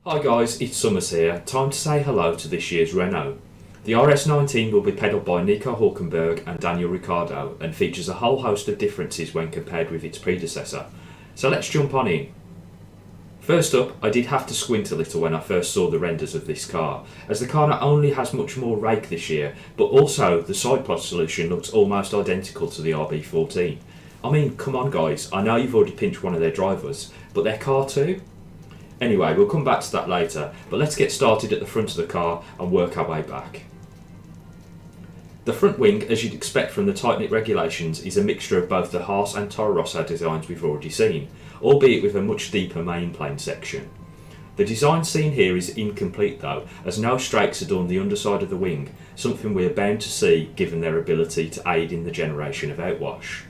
Hi guys, it's Summers here. Time to say hello to this year's Renault. The RS19 will be pedalled by Nico Hulkenberg and Daniel Ricciardo and features a whole host of differences when compared with its predecessor. So let's jump on in. First up, I did have to squint a little when I first saw the renders of this car, as the car not only has much more rake this year, but also the side pod solution looks almost identical to the RB14. I mean, come on guys, I know you've already pinched one of their drivers, but their car too? Anyway, we'll come back to that later, but let's get started at the front of the car and work our way back. The front wing, as you'd expect from the tight-knit regulations, is a mixture of both the Haas and Toro Rosso designs we've already seen, albeit with a much deeper main plane section. The design seen here is incomplete though, as no strakes adorn the underside of the wing, something we are bound to see given their ability to aid in the generation of outwash.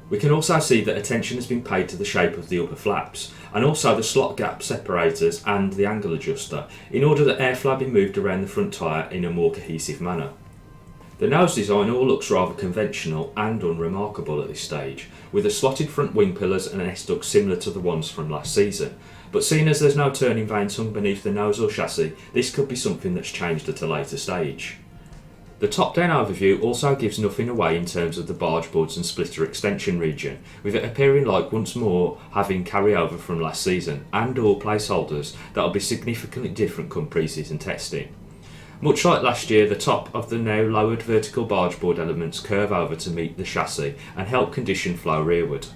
We can also see that attention has been paid to the shape of the upper flaps, and also the slot gap separators and the angle adjuster, in order that airflow be moved around the front tyre in a more cohesive manner. The nose design all looks rather conventional and unremarkable at this stage, with the slotted front wing pillars and an S-duct similar to the ones from last season, but seeing as there's no turning vanes hung beneath the nose or chassis, this could be something that's changed at a later stage. The top-down overview also gives nothing away in terms of the barge boards and splitter extension region, with it appearing like once more having carryover from last season, and all placeholders that will be significantly different come pre-season testing. Much like last year, the top of the now lowered vertical barge board elements curve over to meet the chassis and help condition flow rearward.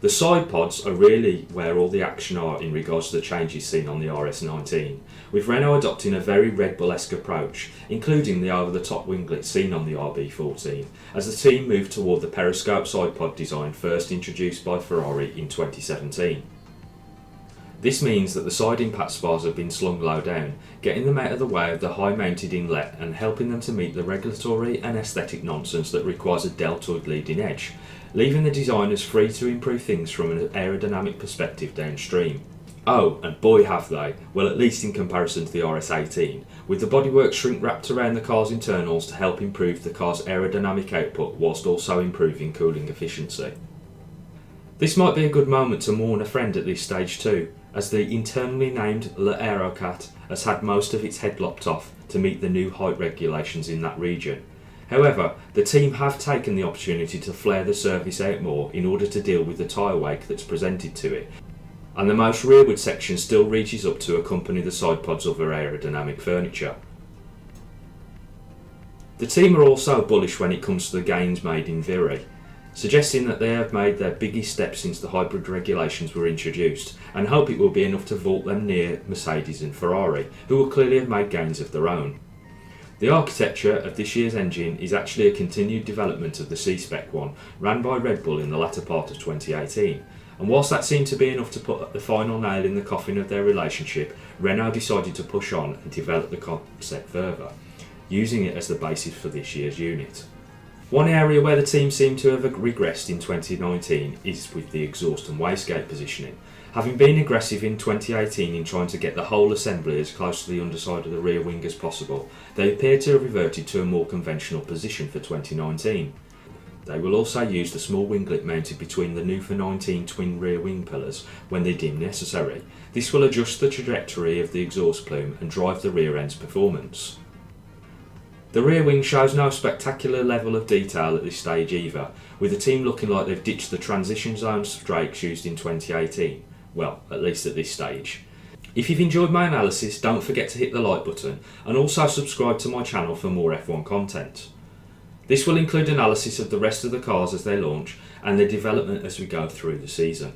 The side pods are really where all the action are in regards to the changes seen on the RS19, with Renault adopting a very Red Bull-esque approach, including the over-the-top winglet seen on the RB14, as the team moved toward the periscope side pod design first introduced by Ferrari in 2017. This means that the side impact spars have been slung low down, getting them out of the way of the high-mounted inlet and helping them to meet the regulatory and aesthetic nonsense that requires a deltoid leading edge, leaving the designers free to improve things from an aerodynamic perspective downstream. Oh, and boy have they, well at least in comparison to the RS18, with the bodywork shrink wrapped around the car's internals to help improve the car's aerodynamic output whilst also improving cooling efficiency. This might be a good moment to mourn a friend at this stage too, as the internally named Le Aerocat has had most of its head lopped off to meet the new height regulations in that region. However, the team have taken the opportunity to flare the surface out more in order to deal with the tyre wake that's presented to it, and the most rearward section still reaches up to accompany the side pod's other aerodynamic furniture. The team are also bullish when it comes to the gains made in Viri, suggesting that they have made their biggest step since the hybrid regulations were introduced, and hope it will be enough to vault them near Mercedes and Ferrari, who will clearly have made gains of their own. The architecture of this year's engine is actually a continued development of the C-Spec one, ran by Red Bull in the latter part of 2018, and whilst that seemed to be enough to put the final nail in the coffin of their relationship, Renault decided to push on and develop the concept further, using it as the basis for this year's unit. One area where the team seemed to have regressed in 2019 is with the exhaust and wastegate positioning. Having been aggressive in 2018 in trying to get the whole assembly as close to the underside of the rear wing as possible, they appear to have reverted to a more conventional position for 2019. They will also use the small winglet mounted between the new for 19 twin rear wing pillars when they deem necessary. This will adjust the trajectory of the exhaust plume and drive the rear end's performance. The rear wing shows no spectacular level of detail at this stage either, with the team looking like they've ditched the transition zone strakes used in 2018, well, at least at this stage. If you've enjoyed my analysis, don't forget to hit the like button and also subscribe to my channel for more F1 content. This will include analysis of the rest of the cars as they launch and their development as we go through the season.